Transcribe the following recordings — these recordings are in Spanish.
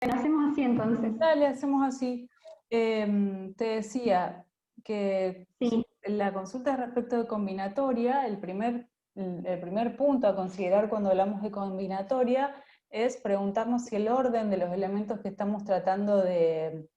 hacemos así entonces. Dale, hacemos así. Te decía que Sí, la consulta respecto de combinatoria, el primer punto a considerar cuando hablamos de combinatoria es preguntarnos si el orden de los elementos que estamos tratando de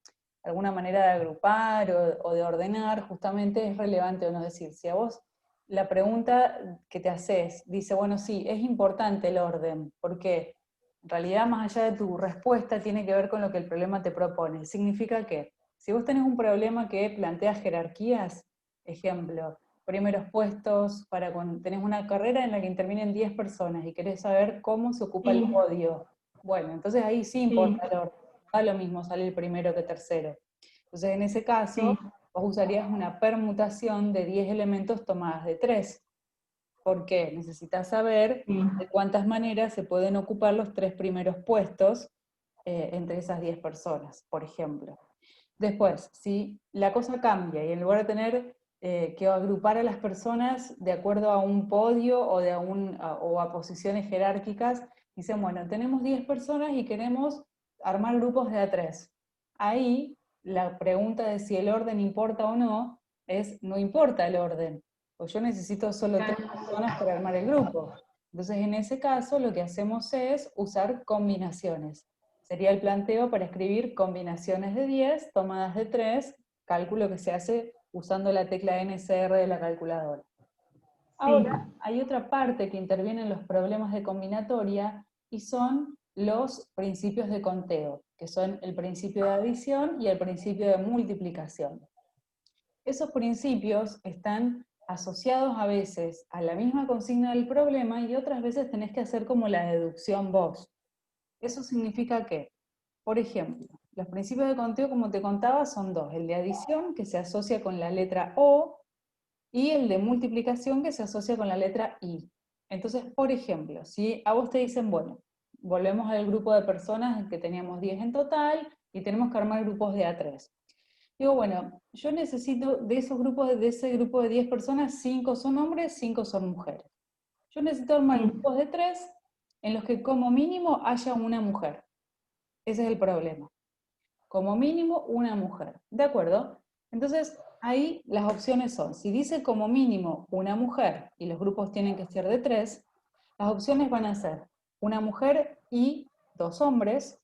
alguna manera de agrupar o de ordenar justamente es relevante o no. Es decir, si a vos la pregunta que te haces dice, bueno, sí, es importante el orden, ¿por qué? En realidad, más allá de tu respuesta, tiene que ver con lo que el problema te propone. Significa que, si vos tenés un problema que plantea jerarquías, ejemplo, primeros puestos, para cuando tenés una carrera en la que intervienen 10 personas y querés saber cómo se ocupa el sí, podio, bueno, entonces ahí sí sí, importa el orden. No da lo mismo salir primero que tercero. Entonces, en ese caso, sí, vos usarías una permutación de 10 elementos tomadas de 3. ¿Por qué? Necesitas saber sí, de cuántas maneras se pueden ocupar los 3 primeros puestos entre esas 10 personas, por ejemplo. Después, si la cosa cambia y en lugar de tener que agrupar a las personas de acuerdo a un podio o a posiciones jerárquicas, dicen, bueno, tenemos 10 personas y queremos armar grupos de A3. Ahí la pregunta de si el orden importa o no es, no importa el orden, pues yo necesito solo 3 claro, personas para armar el grupo. Entonces, en ese caso, lo que hacemos es usar combinaciones. Sería el planteo para escribir combinaciones de 10 tomadas de 3, cálculo que se hace usando la tecla NCR de la calculadora. sí, Ahora, hay otra parte que interviene en los problemas de combinatoria y son los principios de conteo, que son el principio de adición y el principio de multiplicación. Esos principios están asociados a veces a la misma consigna del problema y otras veces tenés que hacer como la deducción vos. Eso significa que, por ejemplo, los principios de conteo, como te contaba, son dos. El de adición, que se asocia con la letra O, y el de multiplicación, que se asocia con la letra I. Entonces, por ejemplo, si a vos te dicen, bueno, volvemos al grupo de personas que teníamos 10 en total, y tenemos que armar grupos de A3. Digo, bueno, yo necesito de esos grupos, de ese grupo de 10 personas, 5 son hombres, 5 son mujeres. Yo necesito armar sí, grupos de 3 en los que como mínimo haya una mujer. Ese es el problema. Como mínimo una mujer. ¿De acuerdo? Entonces, ahí las opciones son, si dice como mínimo una mujer y los grupos tienen que ser de 3, las opciones van a ser una mujer y 2 hombres,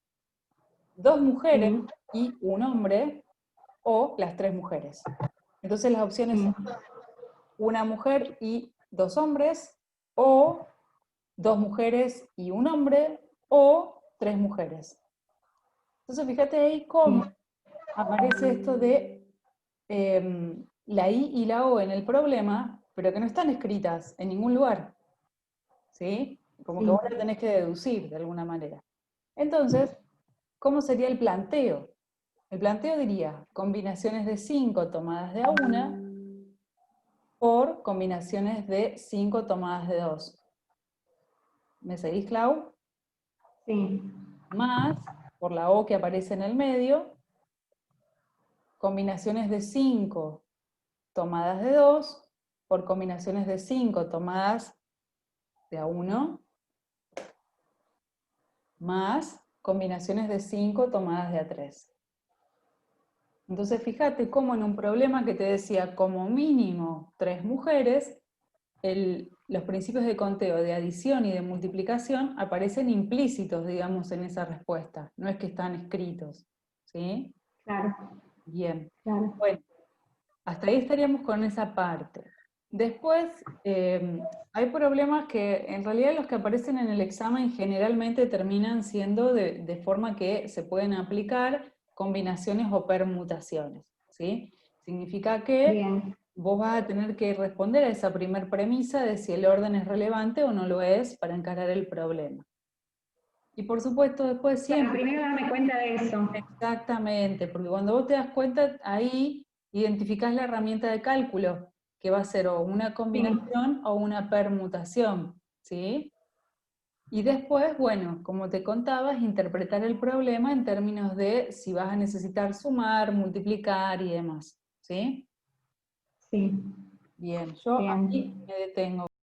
2 mujeres sí, y un hombre, o las 3 mujeres. Entonces las opciones son sí, una mujer y 2 hombres, o 2 mujeres y un hombre, o 3 mujeres. Entonces fíjate ahí cómo sí, aparece esto de la I y la O en el problema, pero que no están escritas en ningún lugar, ¿sí? Como que sí, vos la tenés que deducir de alguna manera. Entonces, ¿cómo sería el planteo? El planteo diría combinaciones de 5 tomadas de A1 por combinaciones de 5 tomadas de 2. ¿Me seguís, Clau? sí, Más, por la O que aparece en el medio, combinaciones de 5 tomadas de 2 por combinaciones de 5 tomadas de A1 más combinaciones de 5 tomadas de A3. Entonces fíjate cómo en un problema que te decía como mínimo 3 mujeres, los principios de conteo de adición y de multiplicación aparecen implícitos, digamos, en esa respuesta. No es que están escritos. ¿Sí? claro, Bien. claro, Bueno, hasta ahí estaríamos con esa parte. Después, hay problemas que en realidad los que aparecen en el examen generalmente terminan siendo de forma que se pueden aplicar combinaciones o permutaciones, ¿sí? Significa que bien. vos vas a tener que responder a esa primer premisa de si el orden es relevante o no lo es para encarar el problema. Y por supuesto, después Claro, siempre. primero darme cuenta de eso. Exactamente, porque cuando vos te das cuenta, ahí identificás la herramienta de cálculo, que va a ser o una Sí, combinación o una permutación, ¿sí? Y después, bueno, como te contabas, interpretar el problema en términos de si vas a necesitar sumar, multiplicar y demás, ¿sí? sí, Bien, yo aquí bien. me detengo.